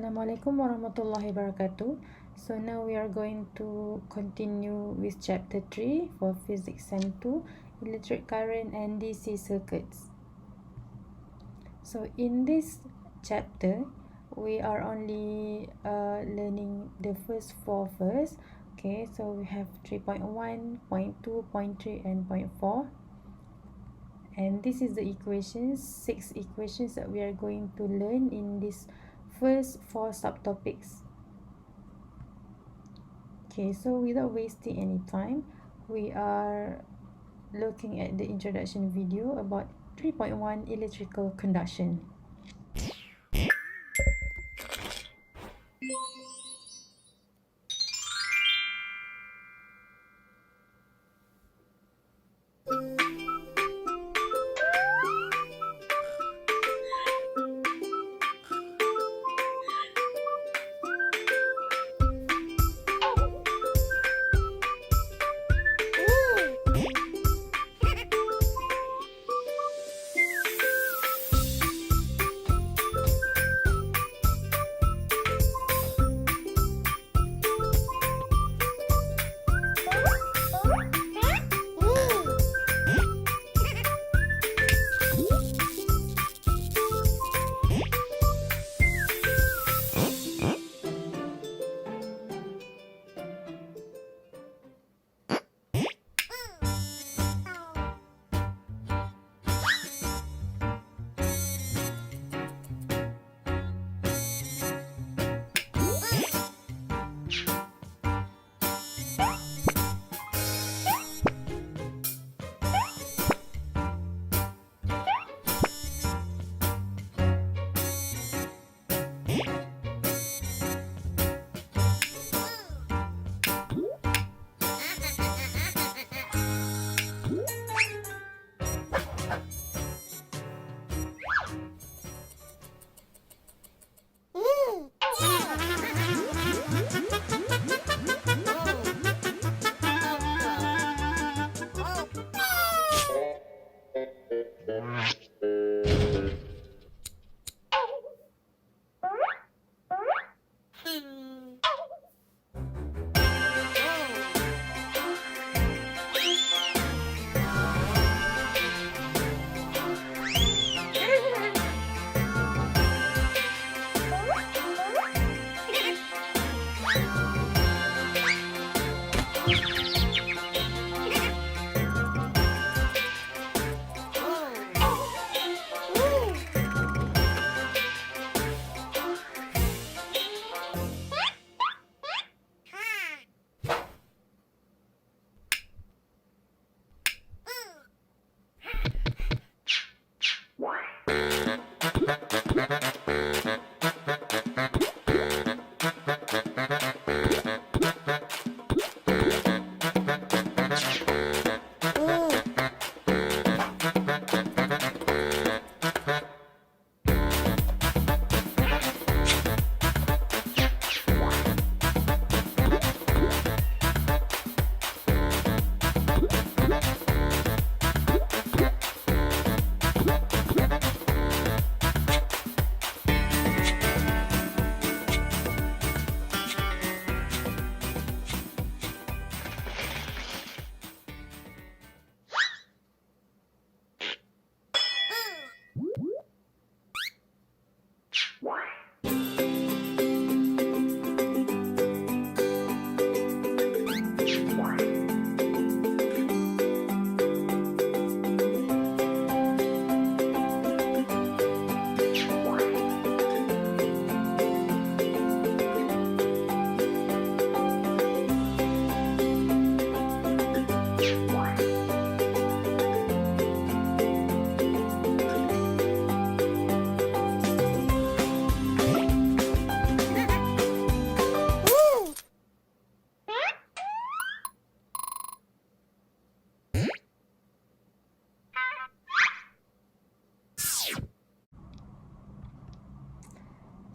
Assalamualaikum warahmatullahi wabarakatuh. So now we are going to continue with chapter 3 for physics sem 2, electric current and DC circuits. So in this chapter we are only learning the first four first. Okay, so we have 3.1, 0.2, 0.3 and 0.4. And this is the equations, 6 equations that we are going to learn in this first 4 subtopics. Okay, so without wasting any time, we are looking at the introduction video about 3.1 electrical conduction.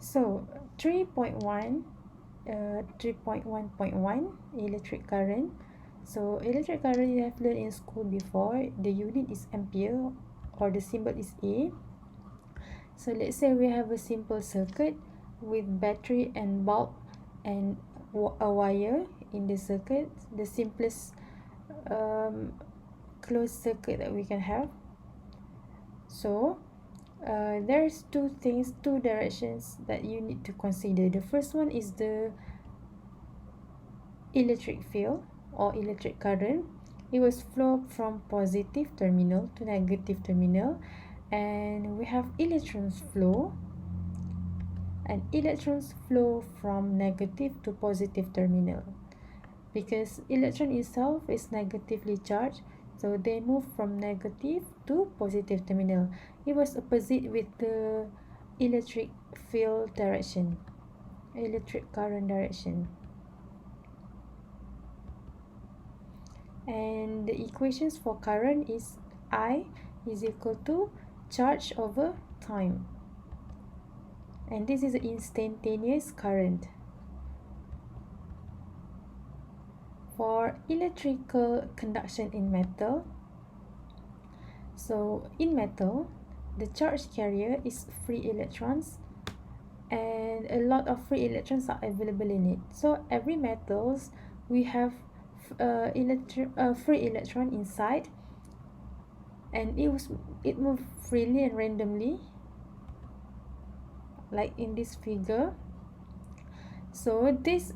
So 3.1 3.1.1 electric current. So electric current you have learned in school before. The unit is ampere or the symbol is A. So let's say we have a simple circuit. with battery and bulb and a wire in the circuit, the simplest closed circuit that we can have. So there's two directions that you need to consider. The first one is the electric field or electric current. It was flow from positive terminal to negative terminal, and we have electrons flow, and electrons flow from negative to positive terminal. Because electron itself is negatively charged, so they move from negative to positive terminal. It was opposite with the electric field direction, electric current direction. And the equations for current is I is equal to charge over time, and this is instantaneous current. For electrical conduction in metal, so in metal, the charge carrier is free electrons, and a lot of free electrons are available in it. So every metals we have free electron inside, and it moves freely and randomly, like in this figure. So this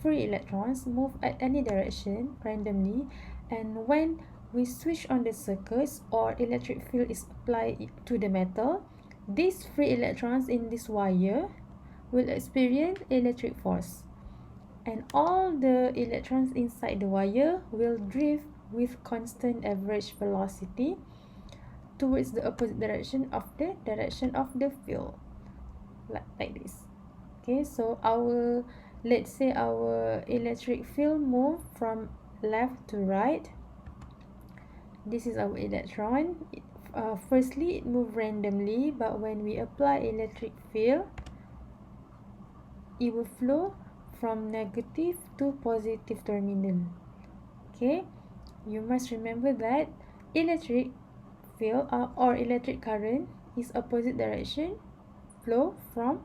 free electrons move at any direction randomly, and when we switch on the circuits or electric field is applied to the metal, these free electrons in this wire will experience electric force, and all the electrons inside the wire will drift with constant average velocity towards the opposite direction of the field, like this. Okay, so let's say our electric field move from left to right. This is our electron. Firstly, it moves randomly, but when we apply electric field, it will flow from negative to positive terminal. Okay, you must remember that electric field or electric current is opposite direction flow from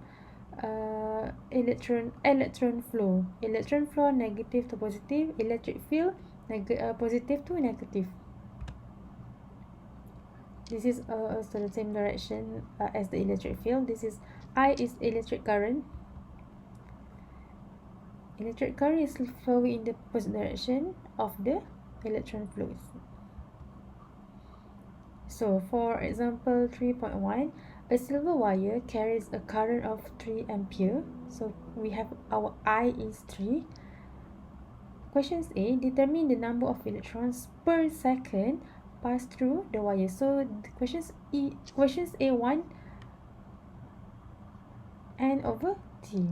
electron flow negative to positive, electric field positive to negative. This is also the same direction as the electric field. This is I is electric current. Electric current is flowing in the opposite direction of the electron flows. So for example 3.1, a silver wire carries a current of 3 ampere. So we have our I is 3. Questions A, determine the number of electrons per second pass through the wire. So the questions A1 N over T.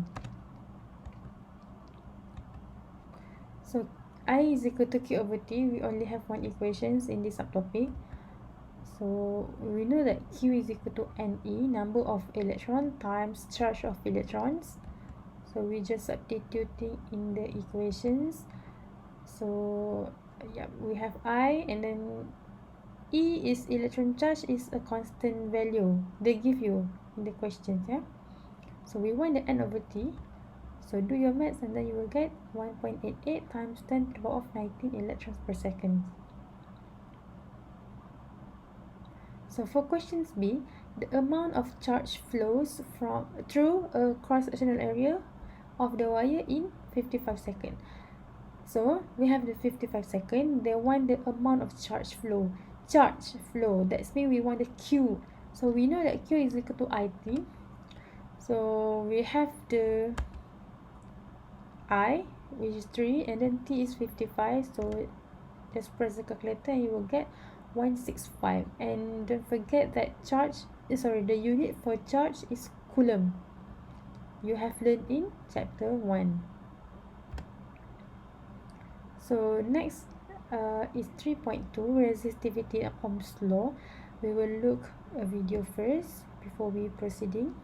So I is equal to Q over T. We only have one equations in this subtopic. So we know that Q is equal to NE, number of electrons times charge of electrons. So we just substituting in the equations. So yeah, we have I, and then E is electron charge is a constant value they give you in the questions. Yeah. So we want the N over T. So do your maths, and then you will get 1.88 times 10 to the power of 19 electrons per second. So for questions B, the amount of charge flows through a cross-sectional area of the wire in 55 seconds. So we have the 55 seconds. They want the amount of charge flow. That's means we want the Q. So we know that Q is equal to IT. So we have the I, which is 3, and then T is 55. So just press the calculator and you will get 165. And don't forget that the unit for charge is coulomb. You have learned in chapter 1. So next is 3.2, resistivity and Ohm's law. We will look a video first before we proceeding.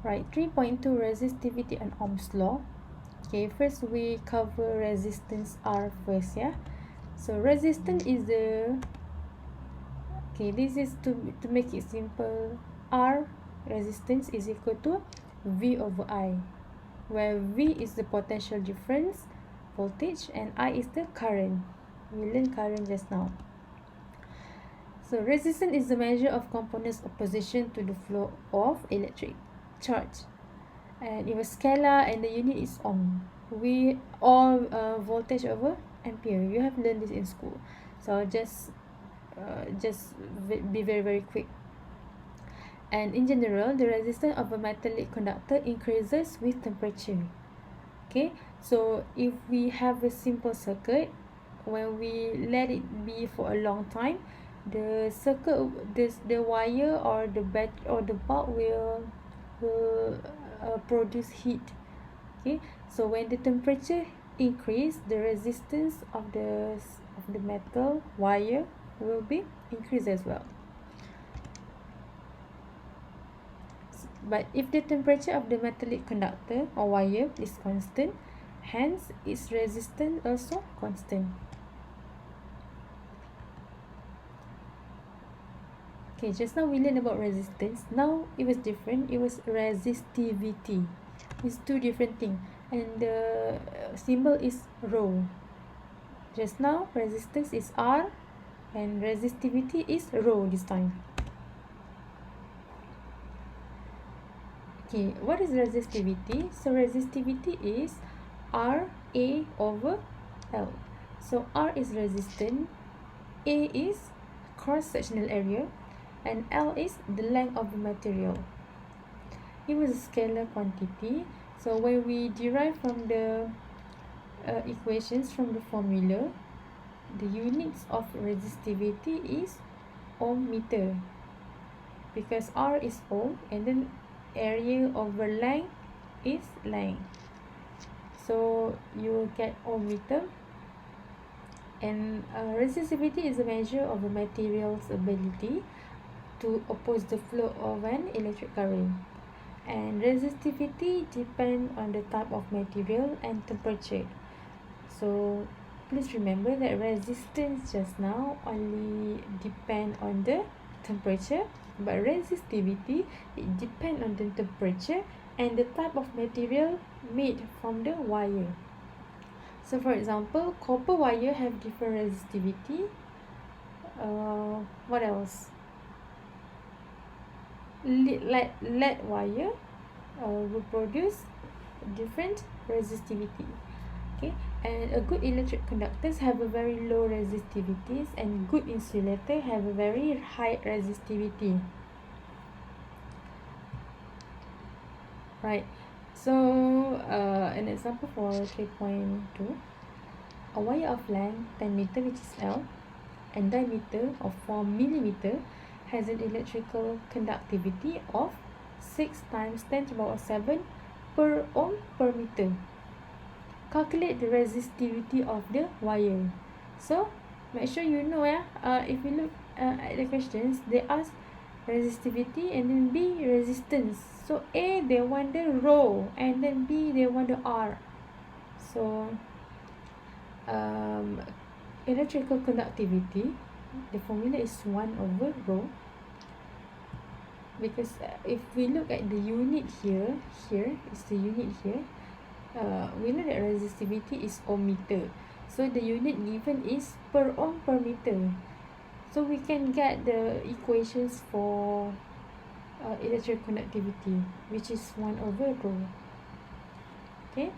Right, 3.2 resistivity and Ohm's law. Okay, first we cover resistance R first, yeah. So resistance is the, okay, this is to make it simple. R resistance is equal to V over I, where V is the potential difference, voltage, and I is the current. We learned current just now. So resistance is the measure of components' opposition to the flow of electric charge. And it was scalar, and the unit is ohm. We all voltage over ampere. You have learned this in school. So just be very quick. And in general, the resistance of a metallic conductor increases with temperature. Okay, so if we have a simple circuit, when we let it be for a long time, the circuit, the wire or the bulb will produce heat. Okay, so when the temperature increase, the resistance of the metal wire will be increased as well. But if the temperature of the metallic conductor or wire is constant, hence its resistance also constant. Okay, just now we learned about resistance. Now it was different. It was resistivity. It's two different things. And the symbol is rho. Just now resistance is R and resistivity is rho this time. Okay, what is resistivity? So resistivity is R A over L. So R is resistance, A is cross-sectional area, and L is the length of the material. It was a scalar quantity. So when we derive from the equations from the formula, the units of resistivity is ohm meter, because R is ohm, and then area over length is length. So you will get ohm meter. And resistivity is a measure of a material's ability to oppose the flow of an electric current. And resistivity depends on the type of material and temperature. So please remember that resistance just now only depend on the temperature, but resistivity, it depends on the temperature and the type of material made from the wire. So for example, copper wire have different resistivity. What else? Lead wire will produce different resistivity. Okay, and a good electric conductors have a very low resistivities, and good insulator have a very high resistivity. Right. So an example for 3.2, a wire of length 10 meter, which is L, and diameter of 4 millimeter has an electrical conductivity of 6 times 10 to the power 7 per ohm per meter. Calculate the resistivity of the wire. So make sure you know, if you look at the questions, they ask resistivity and then B resistance. So A they want the rho, and then B they want the R. So electrical conductivity, the formula is 1 over rho, because if we look at the unit here is the unit here, we know that resistivity is ohm meter, so the unit given is per ohm per meter. So we can get the equations for electric conductivity, which is 1 over rho. Okay,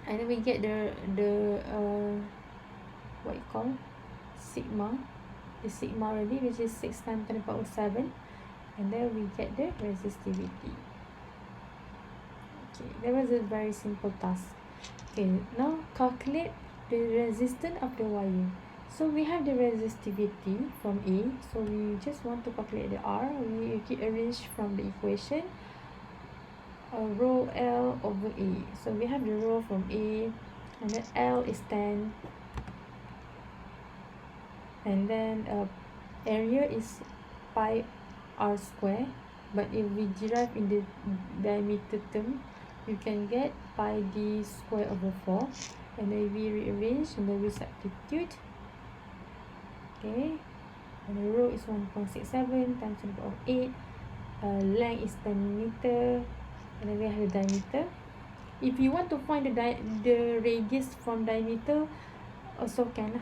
and then we get the what you call sigma, the sigma already, which is 6 times 10 to the power 7, and then we get the resistivity. Okay, that was a very simple task. Okay, now calculate the resistance of the wire. So we have the resistivity from A, so we just want to calculate the R. We arrange from the equation rho L over A. So we have the rho from A, and then L is 10, and then area is pi R square, but if we derive in the diameter term, you can get pi D square over 4, and then we rearrange and then we substitute. Okay, and the rho is 1.67 times 10 to the power 8, length is 10 meter, and then we have the diameter. If you want to find the radius from diameter, also can.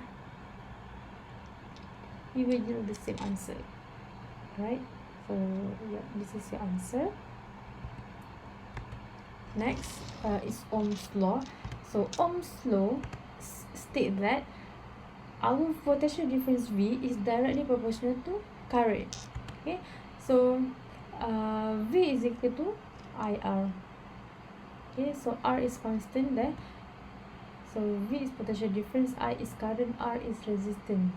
You will get the same answer, right? So yeah, this is your answer. Next is Ohm's law. So Ohm's law state that our potential difference V is directly proportional to current. Okay, so V is equal to IR. Okay, so R is constant there. So V is potential difference, I is current, R is resistance.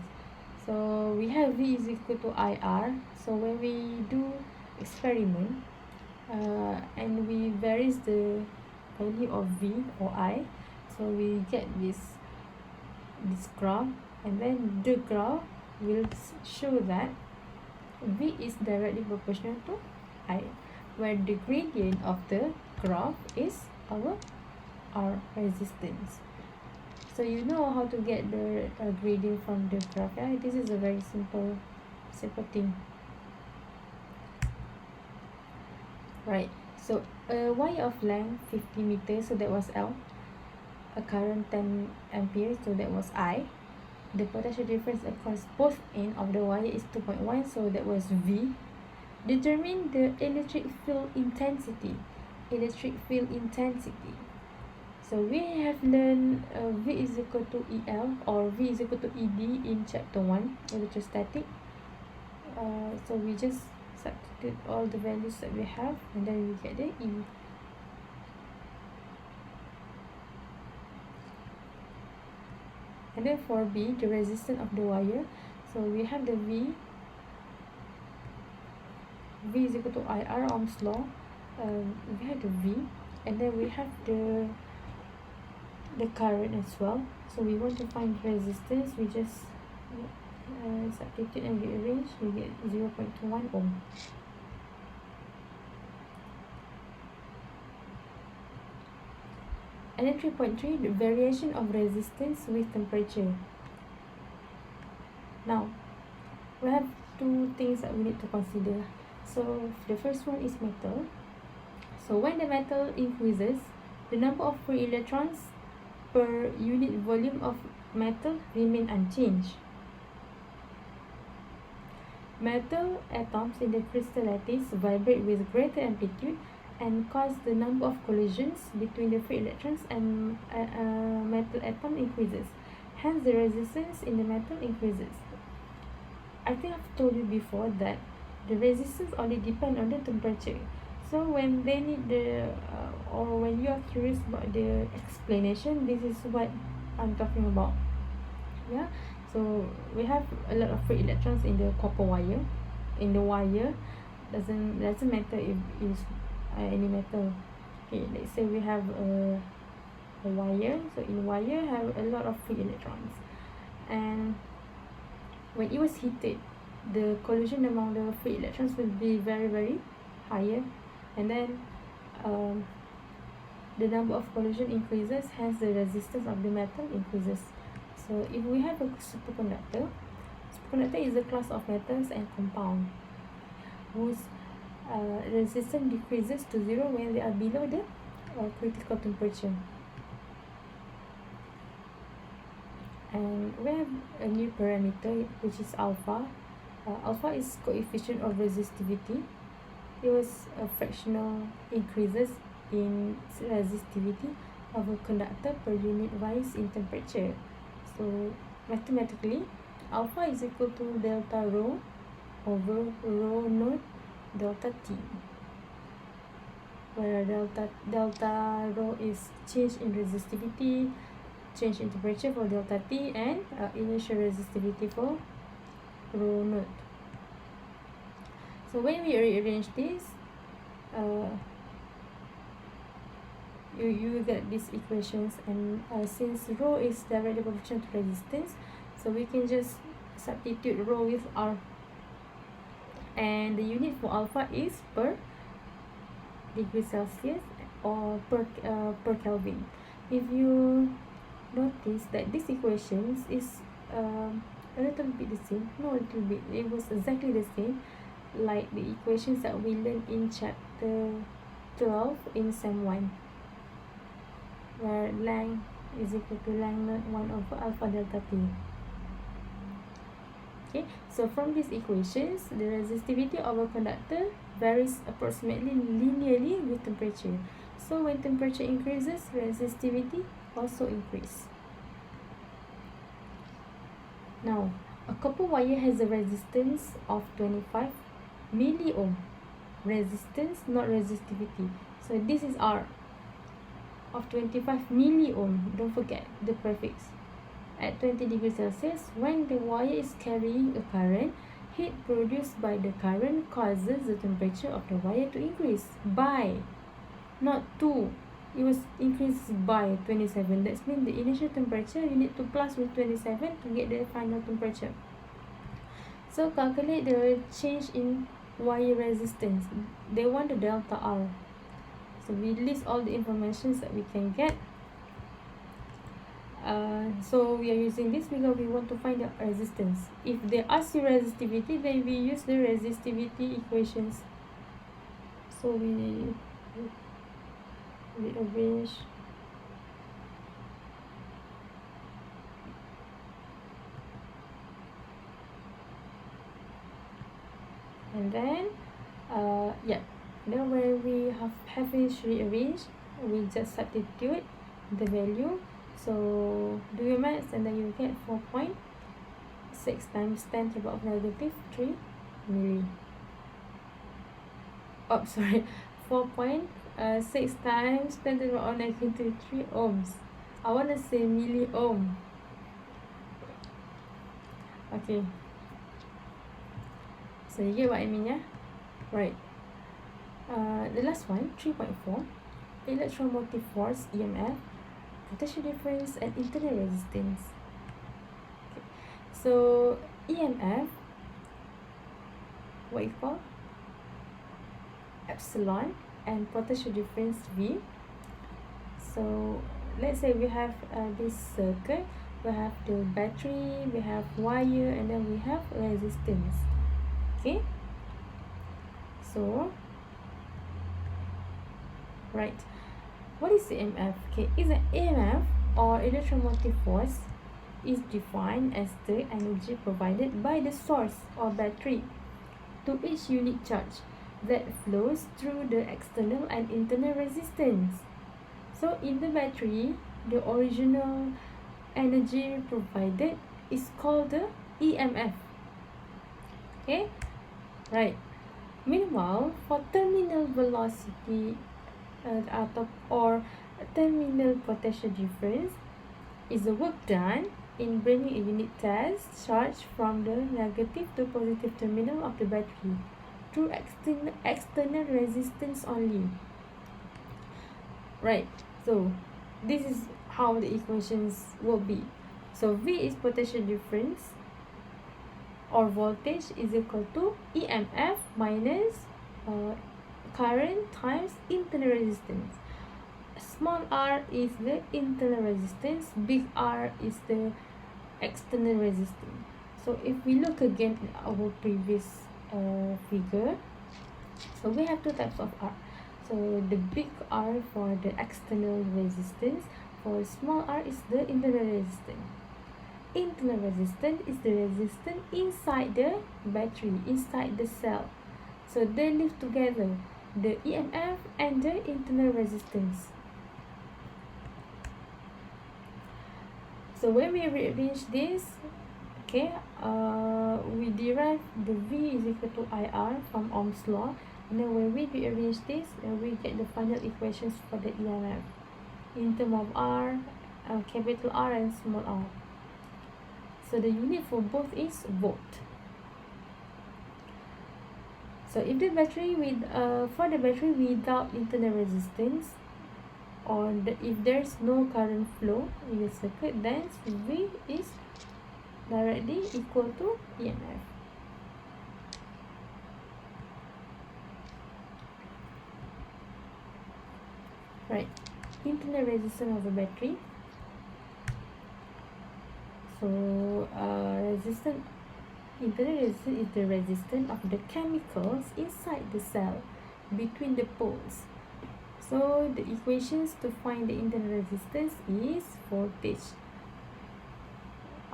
So we have V is equal to IR. So when we do experiment and we varies the value of V or I, so we get this graph, and then the graph will show that V is directly proportional to I, where the gradient of the graph is our R resistance. So you know how to get the gradient from the graph. Yeah, this is a very simple thing. Right, so a wire of length 50 meters, so that was L. A current 10 ampere, so that was I. The potential difference across both ends of the wire is 2.1, so that was V. Determine the electric field intensity. So we have learned V is equal to EL or V is equal to ED in chapter 1, electrostatic. So we just substitute all the values that we have, and then we get the E. And then for B, the resistance of the wire. So we have the V is equal to IR, Ohm's law. We have the V, and then we have the current as well. So we want to find resistance, we just substitute and rearrange, we get 0.21 ohm. And then 3.3, the variation of resistance with temperature. Now we have two things that we need to consider. So the first one is metal. So when the metal increases, the number of free electrons per unit volume of metal remain unchanged. Metal atoms in the crystal lattice vibrate with greater amplitude and cause the number of collisions between the free electrons and metal atom increases. Hence, the resistance in the metal increases. I think I've told you before that the resistance only depends on the temperature. So when they need or when you are curious about the explanation, this is what I'm talking about. Yeah, so we have a lot of free electrons in the copper wire. In the wire, doesn't matter if it's any metal. Okay, let's say we have a wire. So in wire have a lot of free electrons, and when it was heated, the collision among the free electrons will be very, very higher, and then the number of collision increases, hence the resistance of the metal increases. So if we have a superconductor is a class of metals and compound whose resistance decreases to 0 when they are below the critical temperature. And we have a new parameter, which is alpha. Alpha is coefficient of resistivity. It was a fractional increases in resistivity of a conductor per unit rise in temperature. So mathematically, alpha is equal to delta rho over rho naught delta T, where delta rho is change in resistivity, change in temperature for delta T, and initial resistivity for rho naught. So when we rearrange this, you get these equations, and since rho is directly proportional to resistance, so we can just substitute rho with R, and the unit for alpha is per degree Celsius or per Kelvin. If you notice that these equations is a little bit the same, not a little bit, it was exactly the same like the equations that we learned in chapter 12 in Sem 1. where length is equal to length naught 1 over alpha delta T. Okay, so from these equations, the resistivity of a conductor varies approximately linearly with temperature. So when temperature increases, resistivity also increases. Now, a copper wire has a resistance of 25 milliohm. Resistance, not resistivity. So this is R of 25 milliohm. Don't forget the prefix. At 20 degrees Celsius, when the wire is carrying a current, heat produced by the current causes the temperature of the wire to increase by, not to. It was increased by 27. That means the initial temperature you need to plus with 27 to get the final temperature. So calculate the change in wire resistance. They want the delta R. So we list all the information that we can get. So we are using this because we want to find the resistance. If they ask you resistivity, then we use the resistivity equations. So we arrange and then then when we have finished rearranged, we just substitute the value. So do your maths and then you get 4.6 times 10 to the power of negative 3 milli. Oh, sorry, 4.6 times 10 to the power of negative 3 ohms. I want to say milli ohm. Okay. So you get what I mean, yeah? Right. The last one, 3.4. Electromotive force, EMF, potential difference, and internal resistance. Okay. So EMF, what you call? Epsilon, and potential difference V. So let's say we have this circuit. We have the battery, we have wire, and then we have resistance. Okay. So right, what is EMF? Okay, is an EMF or electromotive force is defined as the energy provided by the source or battery to each unit charge that flows through the external and internal resistance. So in the battery, the original energy provided is called the EMF. Okay, right. Meanwhile, for terminal velocity or terminal potential difference is the work done in bringing a unit test charge from the negative to positive terminal of the battery through external resistance only. Right, so this is how the equations will be. So V is potential difference or voltage is equal to EMF minus current times internal resistance. Small r is the internal resistance, big R is the external resistance. So if we look again at our previous figure, so we have two types of R. So the big R for the external resistance, for small r is the internal resistance. Internal resistance is the resistance inside the battery, inside the cell. So they live together, the EMF and the internal resistance. So when we rearrange this, okay, we derive the V is equal to IR from Ohm's law. And then when we rearrange this, we get the final equations for the EMF in terms of R, capital R and small r. So the unit for both is volt. So if the battery for the battery without internal resistance, or if there's no current flow in the circuit, then V is directly equal to EMF. Right, internal resistance of a battery. So internal resistance is the resistance of the chemicals inside the cell between the poles. So the equations to find the internal resistance is voltage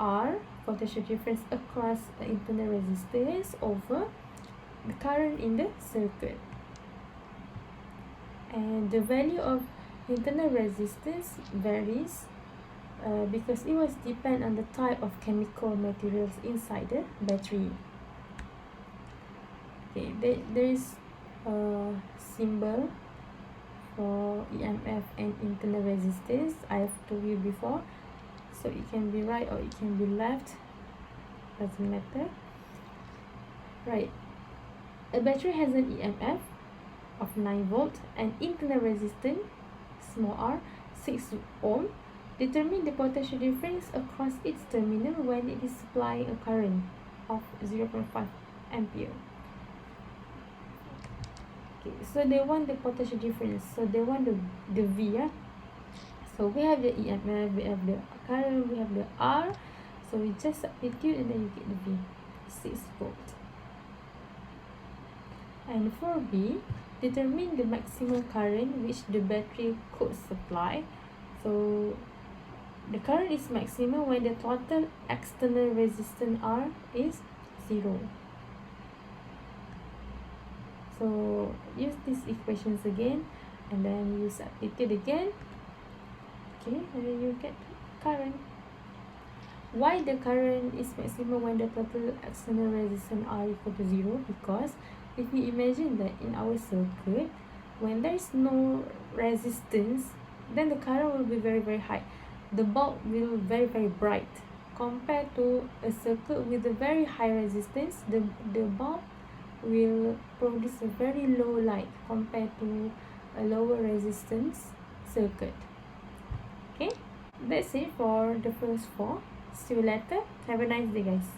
R, potential difference across the internal resistance, over the current in the circuit. And the value of internal resistance varies because it was depend on the type of chemical materials inside the battery. Okay, there is a symbol for EMF and internal resistance. I have told you before, so it can be right or it can be left, doesn't matter. Right, a battery has an EMF of 9 volt and internal resistance, small r, 6 ohm. Determine the potential difference across its terminal when it is supplying a current of 0.5 ampere. Okay, so they want the potential difference, so they want the V, yeah? So we have the EMF, we have the current, we have the R, so we just substitute and then you get the V, 6 volt. And for B, determine the maximum current which the battery could supply. So the current is maximum when the total external resistance R is 0. So use these equations again and then you substitute again. Okay, and then you get current. Why the current is maximum when the total external resistance R equal to 0? Because if we imagine that in our circuit, when there is no resistance, then the current will be very, very high. The bulb will be very, very bright. Compared to a circuit with a very high resistance, the bulb will produce a very low light compared to a lower resistance circuit. Okay, that's it for the first 4. See you later. Have a nice day, guys.